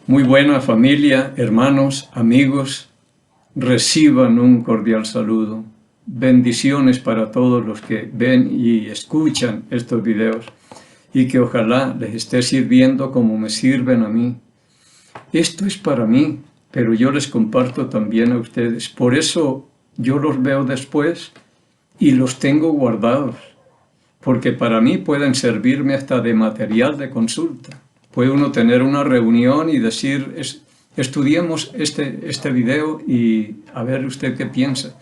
Muy buena familia, hermanos, amigos, reciban un cordial saludo. Bendiciones para todos los que ven y escuchan estos videos y que ojalá les esté sirviendo como me sirven a mí. Esto es para mí, pero yo les comparto también a ustedes. Por eso yo los veo después y los tengo guardados, porque para mí pueden servirme hasta de material de consulta. Puede uno tener una reunión y decir, estudiemos este video y a ver usted qué piensa.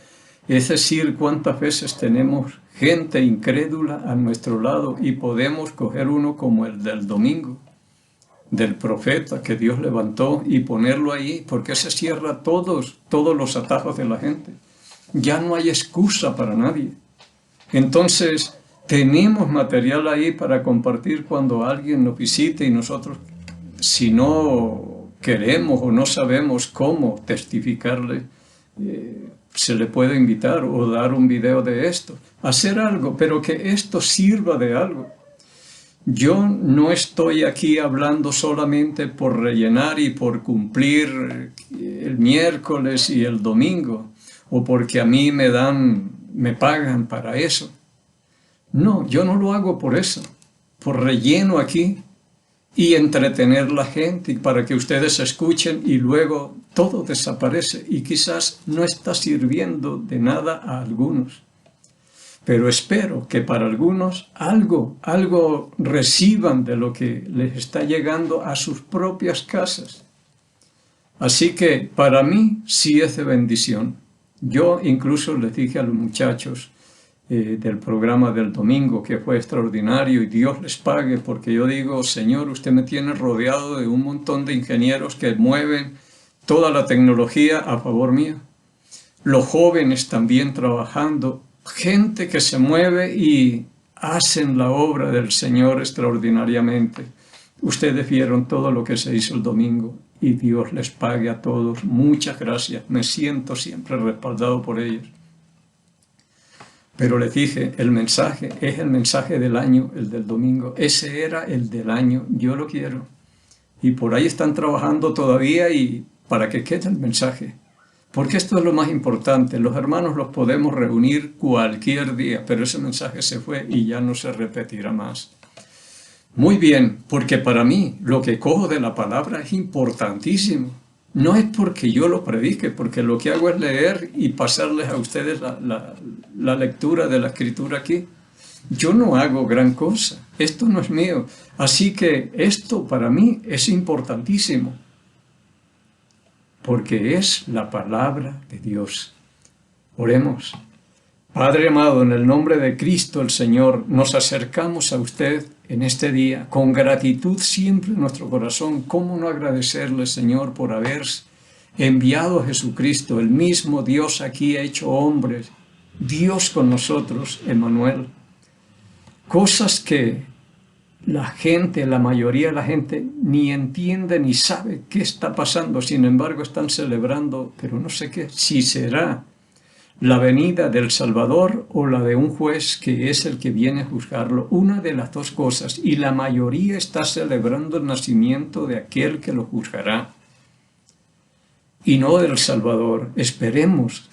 Es decir, cuántas veces tenemos gente incrédula a nuestro lado y podemos coger uno como el del domingo, del profeta que Dios levantó y ponerlo ahí, porque se cierra todos los atajos de la gente. Ya no hay excusa para nadie. Entonces, tenemos material ahí para compartir cuando alguien nos visite y nosotros, si no queremos o no sabemos cómo testificarle, se le puede invitar o dar un video de esto, hacer algo, pero que esto sirva de algo. Yo no estoy aquí hablando solamente por rellenar y por cumplir el miércoles y el domingo, o porque a mí me pagan para eso. No, yo no lo hago por eso, por relleno aquí y entretener a la gente para que ustedes escuchen y luego todo desaparece y quizás no está sirviendo de nada a algunos. Pero espero que para algunos algo reciban de lo que les está llegando a sus propias casas. Así que para mí sí es de bendición. Yo incluso les dije a los muchachos del programa del domingo, que fue extraordinario, y Dios les pague, porque yo digo, Señor, usted me tiene rodeado de un montón de ingenieros que mueven toda la tecnología a favor mío. Los jóvenes también trabajando, gente que se mueve y hacen la obra del Señor extraordinariamente. Ustedes vieron todo lo que se hizo el domingo y Dios les pague a todos. Muchas gracias, me siento siempre respaldado por ellos. Pero les dije, el mensaje es el mensaje del año, el del domingo. Ese era el del año, yo lo quiero. Y por ahí están trabajando todavía y para que quede el mensaje. Porque esto es lo más importante. Los hermanos los podemos reunir cualquier día, pero ese mensaje se fue y ya no se repetirá más. Muy bien, porque para mí lo que cojo de la palabra es importantísimo. No es porque yo lo predique, porque lo que hago es leer y pasarles a ustedes la lectura de la Escritura aquí. Yo no hago gran cosa, esto no es mío. Así que esto para mí es importantísimo, porque es la palabra de Dios. Oremos. Padre amado, en el nombre de Cristo el Señor, nos acercamos a usted en este día, con gratitud siempre en nuestro corazón. ¿Cómo no agradecerle, Señor, por haber enviado a Jesucristo, el mismo Dios aquí hecho hombre, Dios con nosotros, Emmanuel? Cosas que la mayoría de la gente ni entiende ni sabe qué está pasando, sin embargo están celebrando, pero no sé qué, si será la venida del Salvador o la de un juez que es el que viene a juzgarlo, una de las dos cosas, y la mayoría está celebrando el nacimiento de aquel que lo juzgará, y no del Salvador. Esperemos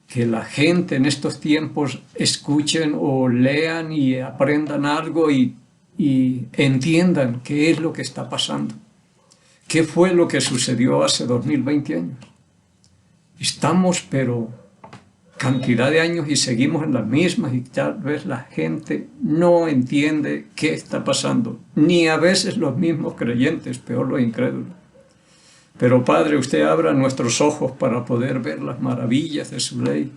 que la gente en estos tiempos escuchen o lean y aprendan algo y entiendan qué es lo que está pasando. ¿Qué fue lo que sucedió hace 2020 años? Estamos, pero cantidad de años y seguimos en las mismas y tal vez la gente no entiende qué está pasando, ni a veces los mismos creyentes, peor los incrédulos. Pero Padre, usted abra nuestros ojos para poder ver las maravillas de su ley,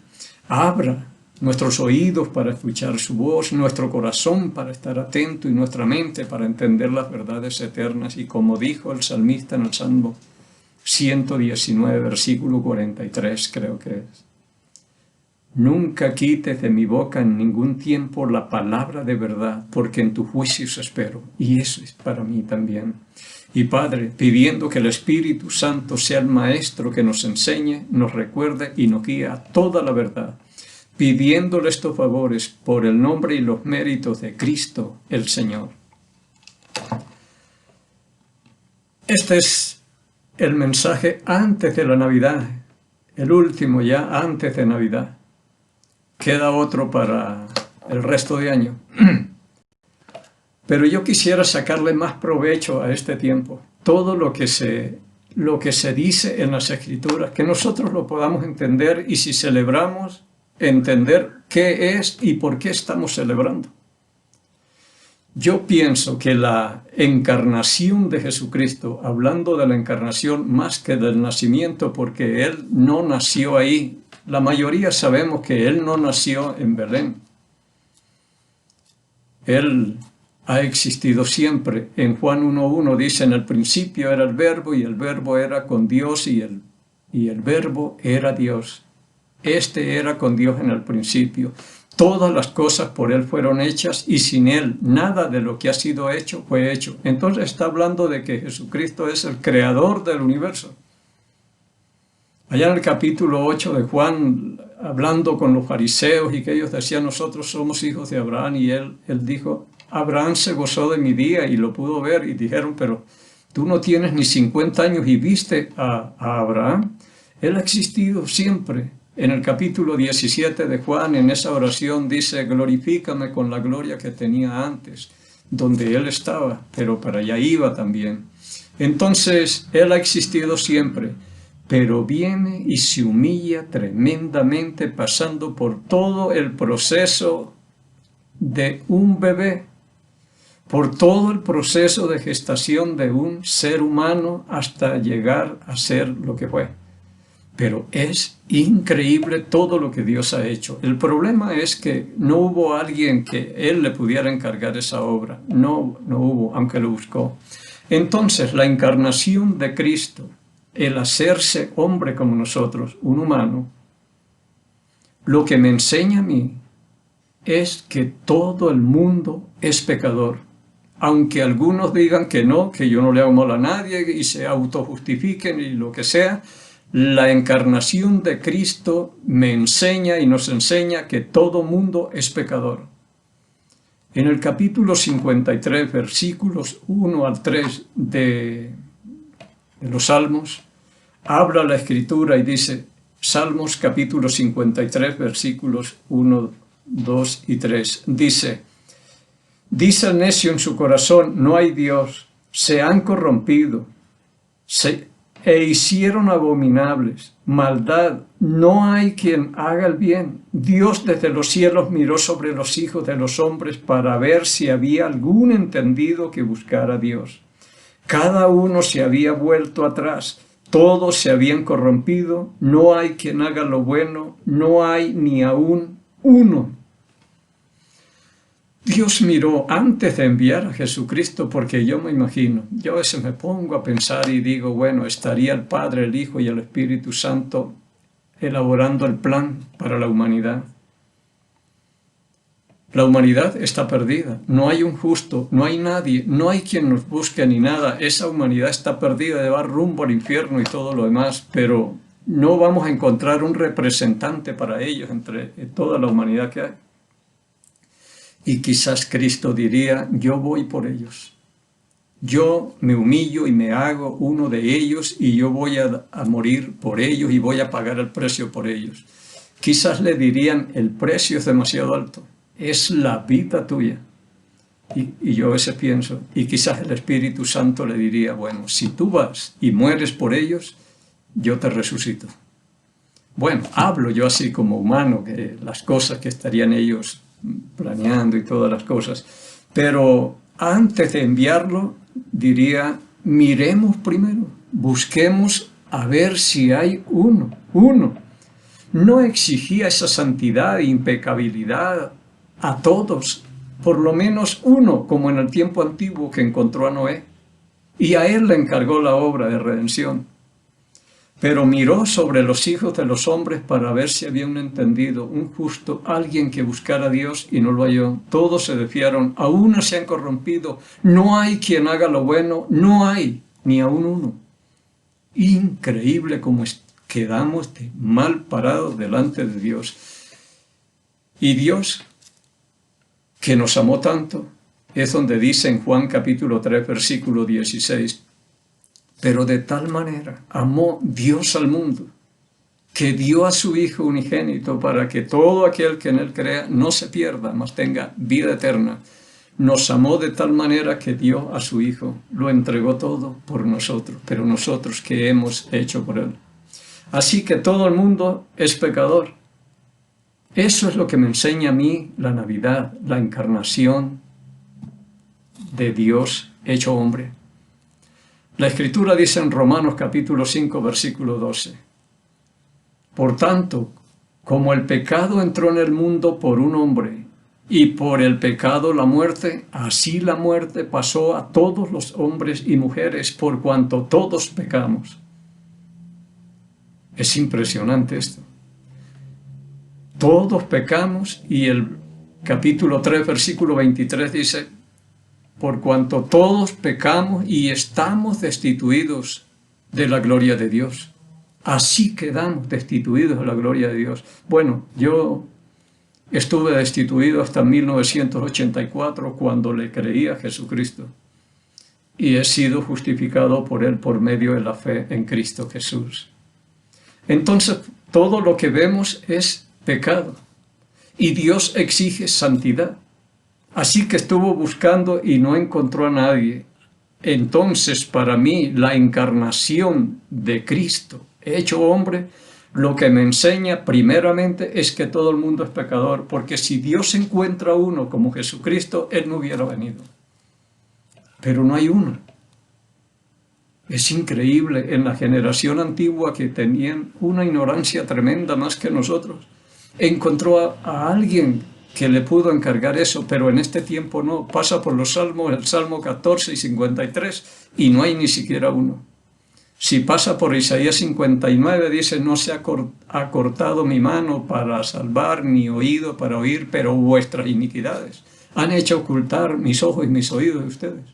abra nuestros oídos para escuchar su voz, nuestro corazón para estar atento y nuestra mente para entender las verdades eternas. Y como dijo el salmista en el Salmo 119, versículo 43, creo que es: nunca quites de mi boca en ningún tiempo la palabra de verdad, porque en tu juicios espero. Y eso es para mí también. Y Padre, pidiendo que el Espíritu Santo sea el Maestro que nos enseñe, nos recuerde y nos guíe a toda la verdad, pidiéndole estos favores por el nombre y los méritos de Cristo el Señor. Esta es el mensaje antes de la Navidad, el último ya antes de Navidad. Queda otro para el resto de año. Pero yo quisiera sacarle más provecho a este tiempo. Todo lo que se dice en las Escrituras, que nosotros lo podamos entender y si celebramos, entender qué es y por qué estamos celebrando. Yo pienso que la encarnación de Jesucristo, hablando de la encarnación más que del nacimiento, porque Él no nació ahí. La mayoría sabemos que Él no nació en Belén. Él ha existido siempre. En Juan 1:1 dice, en el principio era el Verbo y el Verbo era con Dios y el Verbo era Dios. Este era con Dios en el principio. Todas las cosas por Él fueron hechas y sin Él nada de lo que ha sido hecho fue hecho. Entonces está hablando de que Jesucristo es el creador del universo. Allá en el capítulo 8 de Juan, hablando con los fariseos y que ellos decían, nosotros somos hijos de Abraham, y él dijo, Abraham se gozó de mi día y lo pudo ver, y dijeron, pero tú no tienes ni 50 años y viste a Abraham. Él ha existido siempre. En el capítulo 17 de Juan, en esa oración dice, glorifícame con la gloria que tenía antes, donde Él estaba, pero para allá iba también. Entonces, Él ha existido siempre, pero viene y se humilla tremendamente, pasando por todo el proceso de un bebé, por todo el proceso de gestación de un ser humano hasta llegar a ser lo que fue. Pero es increíble todo lo que Dios ha hecho. El problema es que no hubo alguien que Él le pudiera encargar esa obra. No hubo, aunque lo buscó. Entonces, la encarnación de Cristo, el hacerse hombre como nosotros, un humano, lo que me enseña a mí es que todo el mundo es pecador. Aunque algunos digan que no, que yo no le hago mal a nadie y se autojustifiquen y lo que sea, la encarnación de Cristo me enseña y nos enseña que todo mundo es pecador. En el capítulo 53, versículos 1 al 3 de los Salmos, habla la Escritura y dice, Salmos capítulo 53, versículos 1, 2 y 3, dice el necio en su corazón, no hay Dios, se han corrompido, e hicieron abominables, maldad, no hay quien haga el bien. Dios desde los cielos miró sobre los hijos de los hombres para ver si había algún entendido que buscara a Dios. Cada uno se había vuelto atrás, todos se habían corrompido, no hay quien haga lo bueno, no hay ni aún uno. Dios miró antes de enviar a Jesucristo, porque yo me imagino, yo a veces me pongo a pensar y digo, bueno, estaría el Padre, el Hijo y el Espíritu Santo elaborando el plan para la humanidad. La humanidad está perdida, no hay un justo, no hay nadie, no hay quien nos busque ni nada. Esa humanidad está perdida, va rumbo al infierno y todo lo demás, pero no vamos a encontrar un representante para ellos entre toda la humanidad que hay. Y quizás Cristo diría, yo voy por ellos. Yo me humillo y me hago uno de ellos y yo voy a morir por ellos y voy a pagar el precio por ellos. Quizás le dirían, el precio es demasiado alto, es la vida tuya. Y yo a veces pienso, y quizás el Espíritu Santo le diría, bueno, si tú vas y mueres por ellos, yo te resucito. Bueno, hablo yo así como humano, que las cosas que estarían ellos planeando y todas las cosas, pero antes de enviarlo diría, miremos primero, busquemos a ver si hay uno. No exigía esa santidad e impecabilidad a todos, por lo menos uno, como en el tiempo antiguo que encontró a Noé, y a él le encargó la obra de redención. Pero miró sobre los hijos de los hombres para ver si había un entendido, un justo, alguien que buscara a Dios, y no lo halló. Todos se desviaron, aún se han corrompido. No hay quien haga lo bueno, no hay ni aún uno. Increíble cómo quedamos de mal parados delante de Dios. Y Dios, que nos amó tanto, es donde dice en Juan capítulo 3, versículo 16, Pero de tal manera amó Dios al mundo, que dio a su Hijo unigénito para que todo aquel que en él crea no se pierda, mas tenga vida eterna. Nos amó de tal manera que dio a su Hijo, lo entregó todo por nosotros, pero nosotros, ¿qué hemos hecho por él? Así que todo el mundo es pecador. Eso es lo que me enseña a mí la Navidad, la encarnación de Dios hecho hombre. La Escritura dice en Romanos capítulo 5, versículo 12. Por tanto, como el pecado entró en el mundo por un hombre, y por el pecado la muerte, así la muerte pasó a todos los hombres y mujeres, por cuanto todos pecamos. Es impresionante esto. Todos pecamos, y el capítulo 3, versículo 23 dice, por cuanto todos pecamos y estamos destituidos de la gloria de Dios. Así quedamos destituidos de la gloria de Dios. Bueno, yo estuve destituido hasta 1984 cuando le creí a Jesucristo. Y he sido justificado por Él por medio de la fe en Cristo Jesús. Entonces, todo lo que vemos es pecado. Y Dios exige santidad. Así que estuvo buscando y no encontró a nadie. Entonces, para mí, la encarnación de Cristo, hecho hombre, lo que me enseña primeramente es que todo el mundo es pecador, porque si Dios encuentra uno como Jesucristo, Él no hubiera venido. Pero no hay uno. Es increíble, en la generación antigua que tenían una ignorancia tremenda más que nosotros, encontró a alguien que le pudo encargar eso, pero en este tiempo no. Pasa por los salmos, el Salmo 14 y 53, y no hay ni siquiera uno. Si pasa por Isaías 59, dice, no se ha cortado mi mano para salvar, ni oído para oír, pero vuestras iniquidades han hecho ocultar mis ojos y mis oídos de ustedes.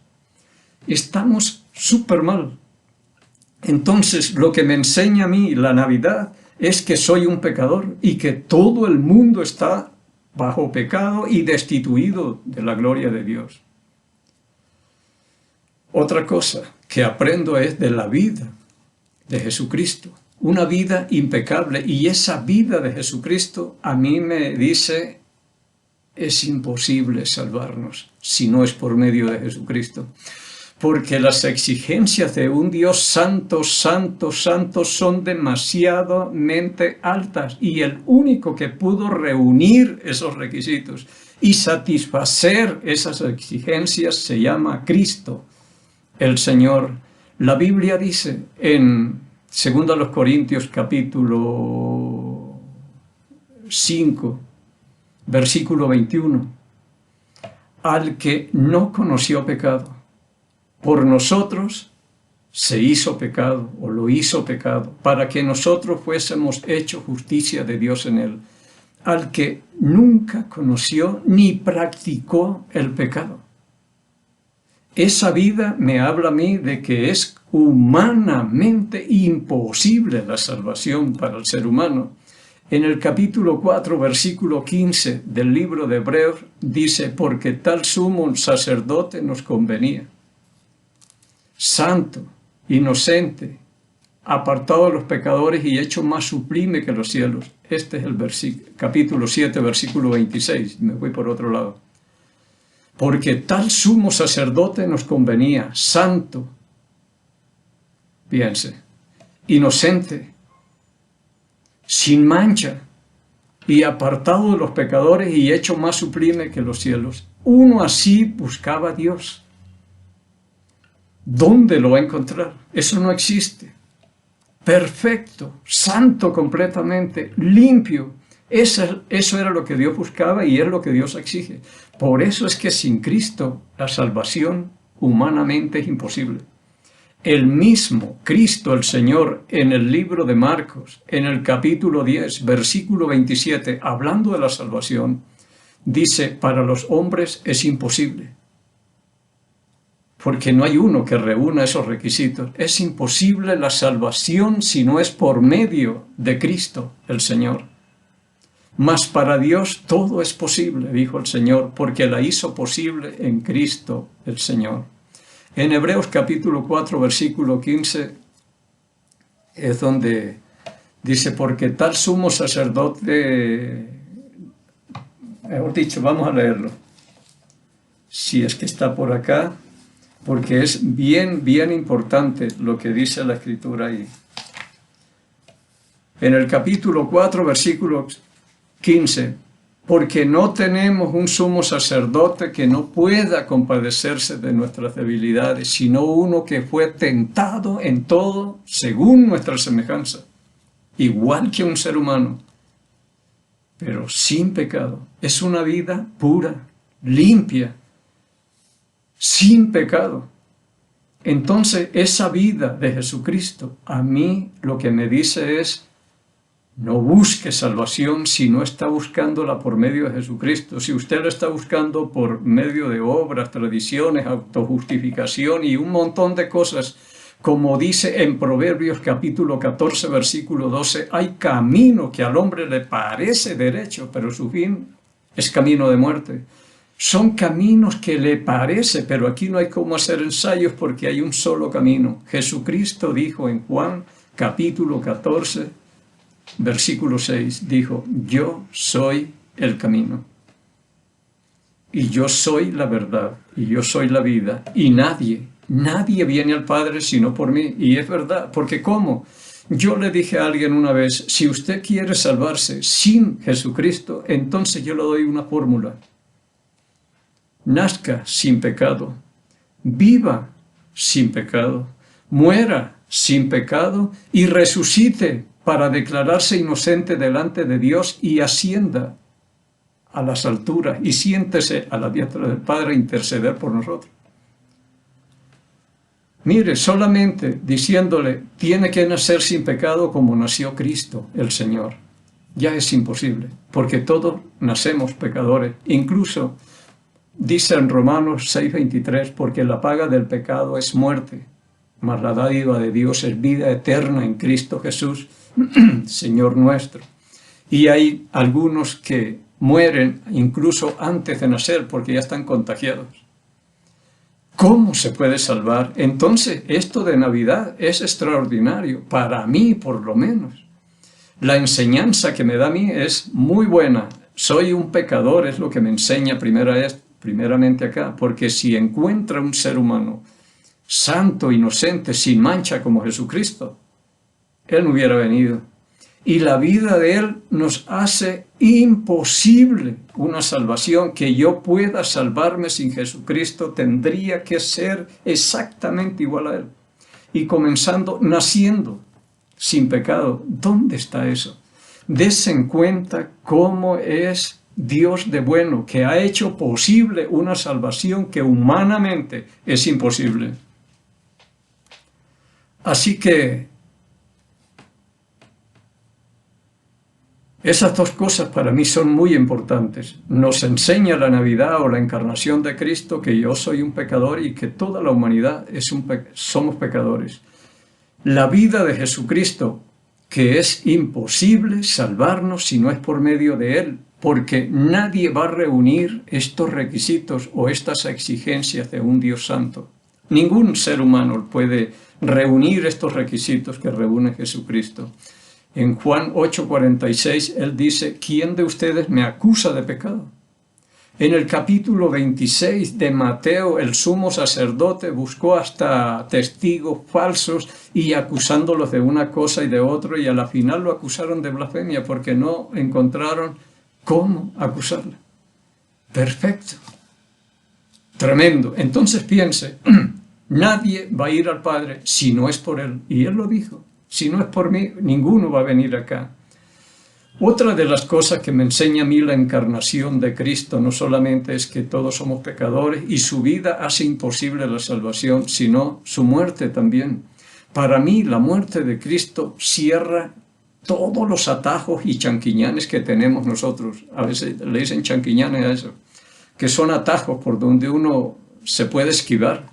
Estamos súper mal. Entonces, lo que me enseña a mí la Navidad es que soy un pecador y que todo el mundo está bajo pecado y destituido de la gloria de Dios. Otra cosa que aprendo es de la vida de Jesucristo, una vida impecable, y esa vida de Jesucristo a mí me dice, es imposible salvarnos si no es por medio de Jesucristo. Porque las exigencias de un Dios santo, santo, santo son demasiadamente altas, y el único que pudo reunir esos requisitos y satisfacer esas exigencias se llama Cristo, el Señor. La Biblia dice en 2 Corintios capítulo 5, versículo 21, al que no conoció pecado, por nosotros se hizo pecado, o lo hizo pecado, para que nosotros fuésemos hechos justicia de Dios en él, al que nunca conoció ni practicó el pecado. Esa vida me habla a mí de que es humanamente imposible la salvación para el ser humano. En el capítulo 4, versículo 15 del libro de Hebreos, dice, porque tal sumo sacerdote nos convenía, santo, inocente, apartado de los pecadores y hecho más sublime que los cielos. Este es el capítulo 7, versículo 26. Me voy por otro lado. Porque tal sumo sacerdote nos convenía, santo, piense, inocente, sin mancha y apartado de los pecadores y hecho más sublime que los cielos. Uno así buscaba a Dios. ¿Dónde lo va a encontrar? Eso no existe. Perfecto, santo completamente, limpio. Eso era lo que Dios buscaba y es lo que Dios exige. Por eso es que sin Cristo la salvación humanamente es imposible. El mismo Cristo, el Señor, en el libro de Marcos, en el capítulo 10, versículo 27, hablando de la salvación, dice, para los hombres es imposible, porque no hay uno que reúna esos requisitos. Es imposible la salvación si no es por medio de Cristo, el Señor. Mas para Dios todo es posible, dijo el Señor, porque la hizo posible en Cristo, el Señor. En Hebreos capítulo 4, versículo 15, es donde dice, porque tal sumo sacerdote, mejor dicho, vamos a leerlo, si es que está por acá, porque es bien importante lo que dice la Escritura ahí. En el capítulo 4, versículo 15, porque no tenemos un sumo sacerdote que no pueda compadecerse de nuestras debilidades, sino uno que fue tentado en todo según nuestra semejanza, igual que un ser humano, pero sin pecado. Es una vida pura, limpia, sin pecado. Entonces, esa vida de Jesucristo, a mí lo que me dice es, no busque salvación si no está buscándola por medio de Jesucristo. Si usted la está buscando por medio de obras, tradiciones, autojustificación y un montón de cosas, como dice en Proverbios capítulo 14, versículo 12, hay camino que al hombre le parece derecho, pero su fin es camino de muerte. Son caminos que le parece, pero aquí no hay cómo hacer ensayos porque hay un solo camino. Jesucristo dijo en Juan capítulo 14, versículo 6, dijo, yo soy el camino, y yo soy la verdad, y yo soy la vida, y nadie viene al Padre sino por mí. Y es verdad, porque ¿cómo? Yo le dije a alguien una vez, si usted quiere salvarse sin Jesucristo, entonces yo le doy una fórmula. Nazca sin pecado, viva sin pecado, muera sin pecado y resucite para declararse inocente delante de Dios y ascienda a las alturas y siéntese a la diestra del Padre a interceder por nosotros. Mire, solamente diciéndole, tiene que nacer sin pecado como nació Cristo, el Señor. Ya es imposible, porque todos nacemos pecadores. Incluso dice en Romanos 6:23, porque la paga del pecado es muerte, mas la dádiva de Dios es vida eterna en Cristo Jesús, Señor nuestro. Y hay algunos que mueren incluso antes de nacer porque ya están contagiados. ¿Cómo se puede salvar? Entonces, esto de Navidad es extraordinario, para mí por lo menos. La enseñanza que me da a mí es muy buena. Soy un pecador, es lo que me enseña primeramente acá, porque si encuentra un ser humano santo, inocente, sin mancha como Jesucristo, Él no hubiera venido. Y la vida de Él nos hace imposible una salvación. Que yo pueda salvarme sin Jesucristo tendría que ser exactamente igual a Él. Y comenzando, naciendo sin pecado. ¿Dónde está eso? Dese en cuenta cómo es Dios de bueno, que ha hecho posible una salvación que humanamente es imposible. Así que esas dos cosas para mí son muy importantes. Nos enseña la Navidad o la encarnación de Cristo que yo soy un pecador y que toda la humanidad somos pecadores. La vida de Jesucristo, que es imposible salvarnos si no es por medio de Él, porque nadie va a reunir estos requisitos o estas exigencias de un Dios santo. Ningún ser humano puede reunir estos requisitos que reúne Jesucristo. En Juan 8:46, Él dice, ¿quién de ustedes me acusa de pecado? En el capítulo 26 de Mateo, el sumo sacerdote buscó hasta testigos falsos y acusándolos de una cosa y de otra, y a la final lo acusaron de blasfemia porque no encontraron cómo acusarle. Perfecto. Tremendo. Entonces piense, nadie va a ir al Padre si no es por Él. Y Él lo dijo. Si no es por mí, ninguno va a venir acá. Otra de las cosas que me enseña a mí la encarnación de Cristo no solamente es que todos somos pecadores y su vida hace imposible la salvación, sino su muerte también. Para mí, la muerte de Cristo cierra todos los atajos y chanquiñanes que tenemos nosotros. A veces le dicen chanquiñanes a eso, que son atajos por donde uno se puede esquivar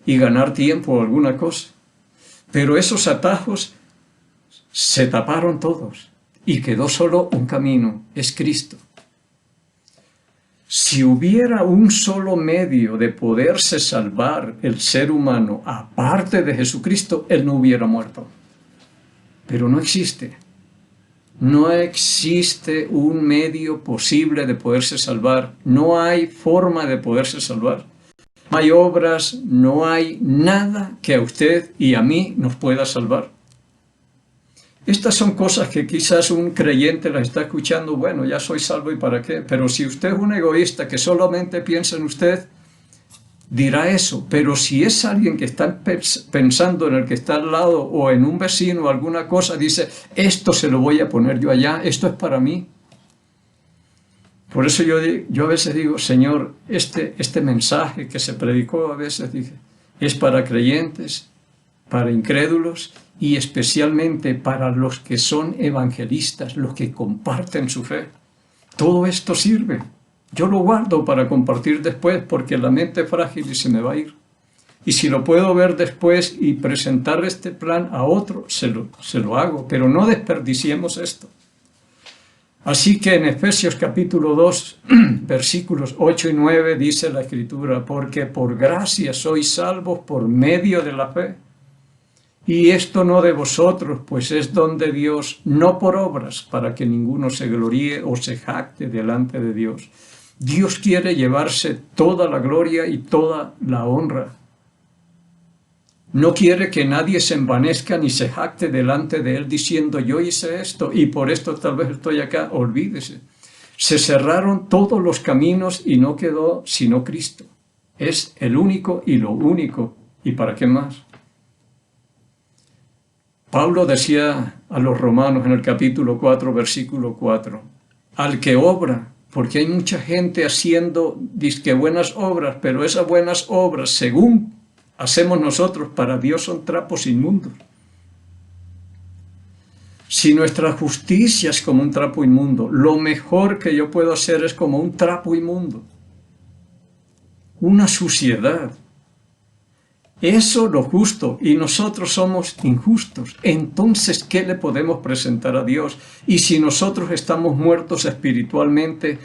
y ganar tiempo o alguna cosa. Pero esos atajos se taparon todos y quedó solo un camino, es Cristo. Si hubiera un solo medio de poderse salvar el ser humano aparte de Jesucristo, Él no hubiera muerto. Pero no existe. No existe un medio posible de poderse salvar. No hay forma de poderse salvar. No hay obras, no hay nada que a usted y a mí nos pueda salvar. Estas son cosas que quizás un creyente las está escuchando, bueno, ya soy salvo y para qué. Pero si usted es un egoísta que solamente piensa en usted, dirá eso. Pero si es alguien que está pensando en el que está al lado o en un vecino o alguna cosa, dice, esto se lo voy a poner yo allá, esto es para mí. Por eso yo a veces digo, Señor, este mensaje que se predicó a veces, dije, es para creyentes, para incrédulos y especialmente para los que son evangelistas, los que comparten su fe. Todo esto sirve. Yo lo guardo para compartir después porque la mente es frágil y se me va a ir. Y si lo puedo ver después y presentar este plan a otro, se lo hago, pero no desperdiciemos esto. Así que en Efesios capítulo 2, versículos 8 y 9 dice la Escritura, porque por gracia sois salvos por medio de la fe. Y esto no de vosotros, pues es don de Dios, no por obras, para que ninguno se gloríe o se jacte delante de Dios. Dios quiere llevarse toda la gloria y toda la honra. No quiere que nadie se envanezca ni se jacte delante de Él diciendo, yo hice esto y por esto tal vez estoy acá. Olvídese. Se cerraron todos los caminos y no quedó sino Cristo. Es el único y lo único. ¿Y para qué más? Pablo decía a los romanos en el capítulo 4, versículo 4, al que obra, porque hay mucha gente haciendo dizque buenas obras, pero esas buenas obras, según hacemos nosotros, para Dios son trapos inmundos. Si nuestra justicia es como un trapo inmundo, lo mejor que yo puedo hacer es como un trapo inmundo, una suciedad. Eso lo justo, y nosotros somos injustos. Entonces, ¿qué le podemos presentar a Dios? Y si nosotros estamos muertos espiritualmente,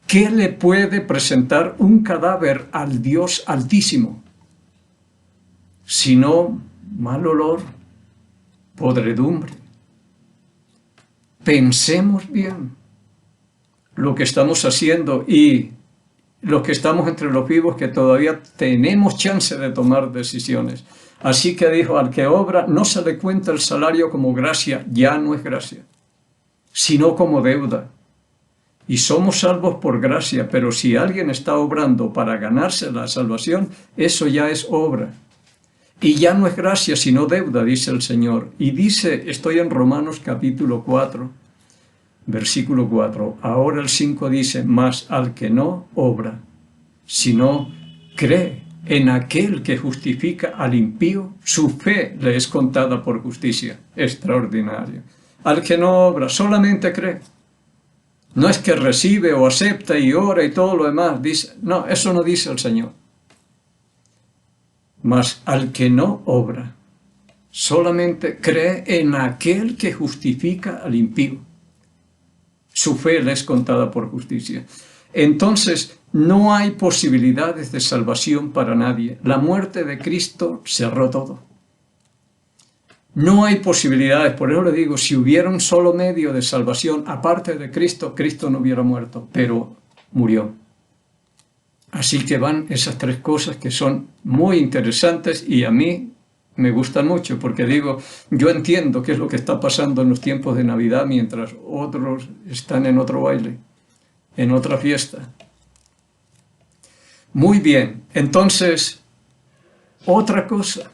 ¿qué le puede presentar un cadáver al Dios Altísimo? Sino mal olor, podredumbre. Pensemos bien lo que estamos haciendo y los que estamos entre los vivos que todavía tenemos chance de tomar decisiones. Así que dijo, al que obra no se le cuenta el salario como gracia, ya no es gracia, sino como deuda. Y somos salvos por gracia, pero si alguien está obrando para ganarse la salvación, eso ya es obra. Y ya no es gracia, sino deuda, dice el Señor. Y dice, estoy en Romanos capítulo 4, versículo 4. Ahora el 5 dice, mas al que no obra, sino cree en aquel que justifica al impío, su fe le es contada por justicia. Extraordinario. Al que no obra, solamente cree. No es que recibe o acepta y ora y todo lo demás. Dice, no, eso no dice el Señor. Mas al que no obra, solamente cree en aquel que justifica al impío. Su fe le es contada por justicia. Entonces, no hay posibilidades de salvación para nadie. La muerte de Cristo cerró todo. No hay posibilidades. Por eso le digo, si hubiera un solo medio de salvación aparte de Cristo, Cristo no hubiera muerto, pero murió. Así que van esas tres cosas que son muy interesantes y a mí me gustan mucho porque digo, yo entiendo qué es lo que está pasando en los tiempos de Navidad mientras otros están en otro baile, en otra fiesta. Muy bien, entonces, otra cosa,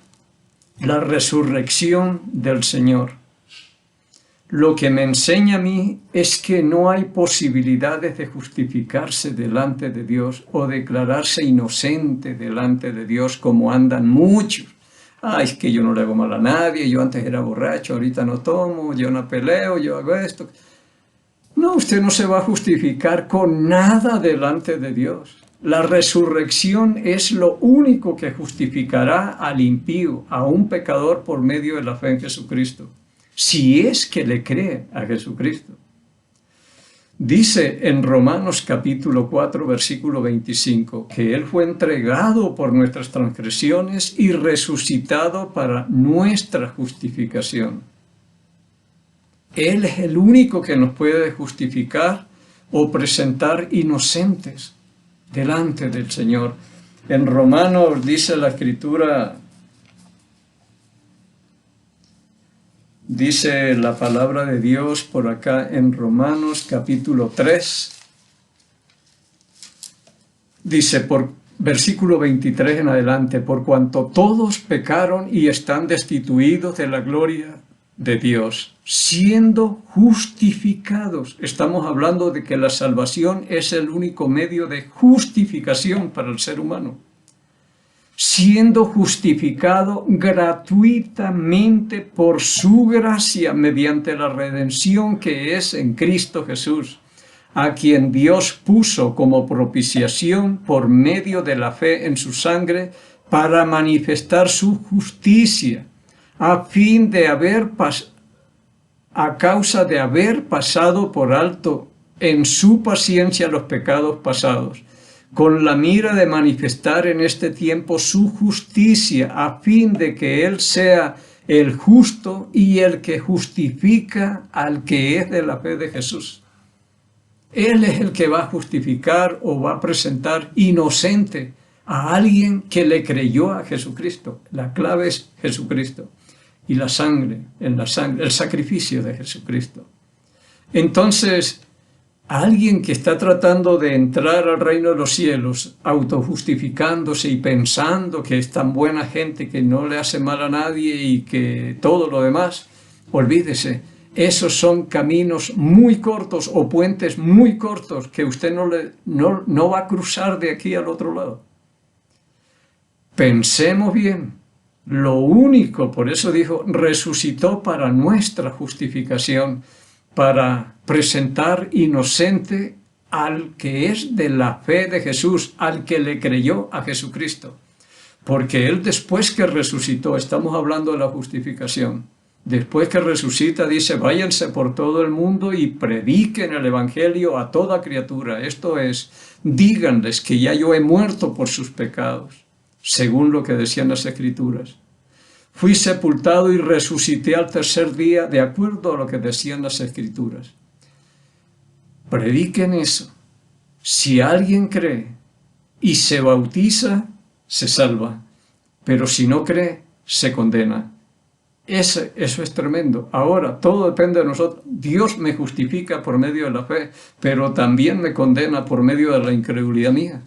la resurrección del Señor. Lo que me enseña a mí es que no hay posibilidades de justificarse delante de Dios o declararse inocente delante de Dios como andan muchos. Ay, es que yo no le hago mal a nadie, yo antes era borracho, ahorita no tomo, yo no peleo, yo hago esto. No, usted no se va a justificar con nada delante de Dios. La resurrección es lo único que justificará al impío, a un pecador por medio de la fe en Jesucristo. Si es que le cree a Jesucristo. Dice en Romanos capítulo 4, versículo 25, que Él fue entregado por nuestras transgresiones y resucitado para nuestra justificación. Él es el único que nos puede justificar o presentar inocentes delante del Señor. En Romanos dice la Escritura, dice la palabra de Dios por acá en Romanos capítulo 3, dice por versículo 23 en adelante, por cuanto todos pecaron y están destituidos de la gloria de Dios, siendo justificados. Estamos hablando de que la salvación es el único medio de justificación para el ser humano. Siendo justificado gratuitamente por su gracia mediante la redención que es en Cristo Jesús, a quien Dios puso como propiciación por medio de la fe en su sangre para manifestar su justicia, a causa de haber pasado por alto en su paciencia los pecados pasados, con la mira de manifestar en este tiempo su justicia, a fin de que Él sea el justo y el que justifica al que es de la fe de Jesús. Él es el que va a justificar o va a presentar inocente a alguien que le creyó a Jesucristo. La clave es Jesucristo y la sangre, el sacrificio de Jesucristo. Entonces, alguien que está tratando de entrar al reino de los cielos, autojustificándose y pensando que es tan buena gente que no le hace mal a nadie y que todo lo demás, olvídese, esos son caminos muy cortos o puentes muy cortos que usted no va a cruzar de aquí al otro lado. Pensemos bien, lo único, por eso dijo, resucitó para nuestra justificación, para presentar inocente al que es de la fe de Jesús, al que le creyó a Jesucristo. Porque Él después que resucitó, estamos hablando de la justificación, después que resucita dice, váyanse por todo el mundo y prediquen el Evangelio a toda criatura. Esto es, díganles que ya yo he muerto por sus pecados, según lo que decían las Escrituras. Fui sepultado y resucité al tercer día, de acuerdo a lo que decían las Escrituras. Prediquen eso. Si alguien cree y se bautiza, se salva. Pero si no cree, se condena. Eso es tremendo. Ahora, todo depende de nosotros. Dios me justifica por medio de la fe, pero también me condena por medio de la incredulidad mía.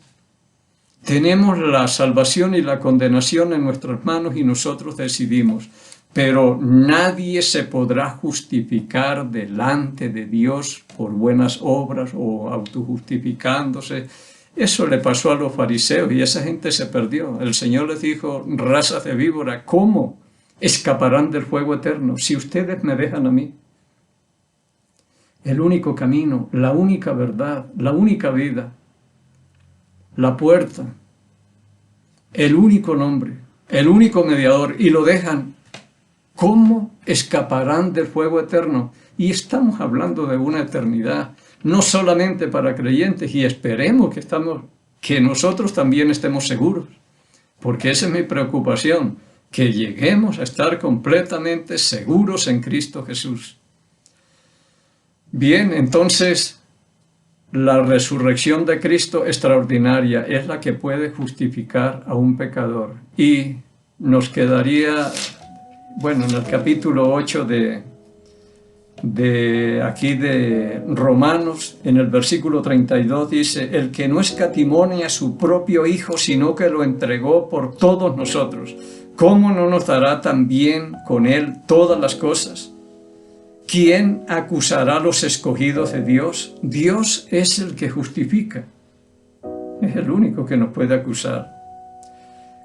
Tenemos la salvación y la condenación en nuestras manos y nosotros decidimos. Pero nadie se podrá justificar delante de Dios por buenas obras o autojustificándose. Eso le pasó a los fariseos y esa gente se perdió. El Señor les dijo, razas de víbora, ¿cómo escaparán del fuego eterno si ustedes me dejan a mí? El único camino, la única verdad, la única vida, la puerta, el único nombre, el único mediador, y lo dejan. ¿Cómo escaparán del fuego eterno? Y estamos hablando de una eternidad, no solamente para creyentes, y esperemos que nosotros también estemos seguros, porque esa es mi preocupación, que lleguemos a estar completamente seguros en Cristo Jesús. Bien, entonces, la resurrección de Cristo extraordinaria es la que puede justificar a un pecador. Y nos quedaría, bueno, en el capítulo 8 de Romanos, en el versículo 32 dice, el que no escatimone a su propio Hijo, sino que lo entregó por todos nosotros, ¿cómo no nos dará también con Él todas las cosas? ¿Quién acusará a los escogidos de Dios? Dios es el que justifica. Es el único que nos puede acusar.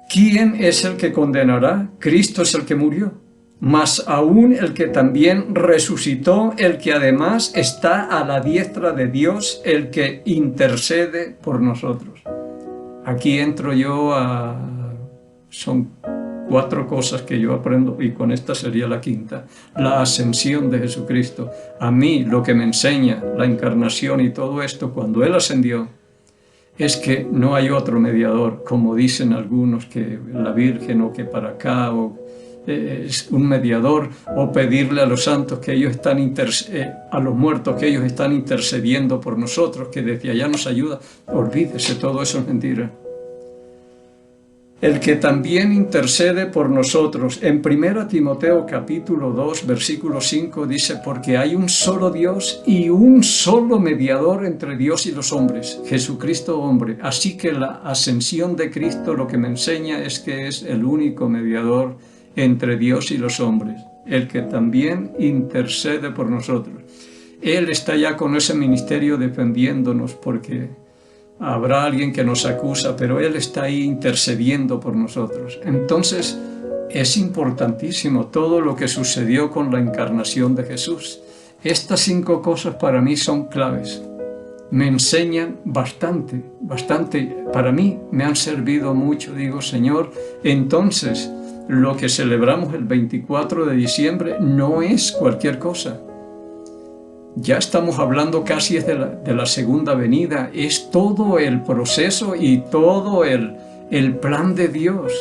¿Quién es el que condenará? Cristo es el que murió. Mas aún el que también resucitó, el que además está a la diestra de Dios, el que intercede por nosotros. Aquí entro yo son 4 cosas que yo aprendo, y con esta sería la quinta. La ascensión de Jesucristo. A mí lo que me enseña la encarnación y todo esto, cuando Él ascendió, es que no hay otro mediador, como dicen algunos, que la Virgen o que para acá, o es un mediador, o pedirle a los santos que ellos están a los muertos que ellos están intercediendo por nosotros, que desde allá nos ayuda. Olvídese, todo eso es mentira. El que también intercede por nosotros. En 1 Timoteo capítulo 2, versículo 5 dice: porque hay un solo Dios y un solo mediador entre Dios y los hombres, Jesucristo hombre. Así que la ascensión de Cristo lo que me enseña es que es el único mediador entre Dios y los hombres, el que también intercede por nosotros. Él está ya con ese ministerio defendiéndonos, porque habrá alguien que nos acusa, pero Él está ahí intercediendo por nosotros. Entonces, es importantísimo todo lo que sucedió con la encarnación de Jesús. Estas 5 cosas para mí son claves. Me enseñan bastante. Para mí me han servido mucho. Digo, Señor, entonces lo que celebramos el 24 de diciembre no es cualquier cosa. Ya estamos hablando casi de la segunda venida. Es todo el proceso y todo el plan de Dios.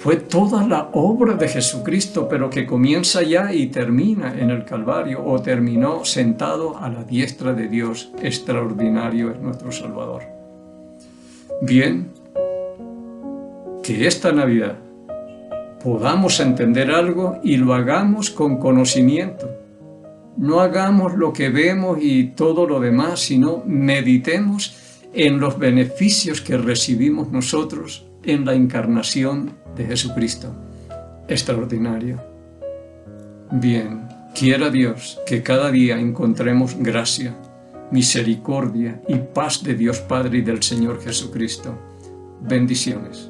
Fue toda la obra de Jesucristo, pero que comienza ya y termina en el Calvario, o terminó sentado a la diestra de Dios. Extraordinario es nuestro Salvador. Bien, que esta Navidad podamos entender algo y lo hagamos con conocimiento. No hagamos lo que vemos y todo lo demás, sino meditemos en los beneficios que recibimos nosotros en la encarnación de Jesucristo. Extraordinario. Bien, quiera Dios que cada día encontremos gracia, misericordia y paz de Dios Padre y del Señor Jesucristo. Bendiciones.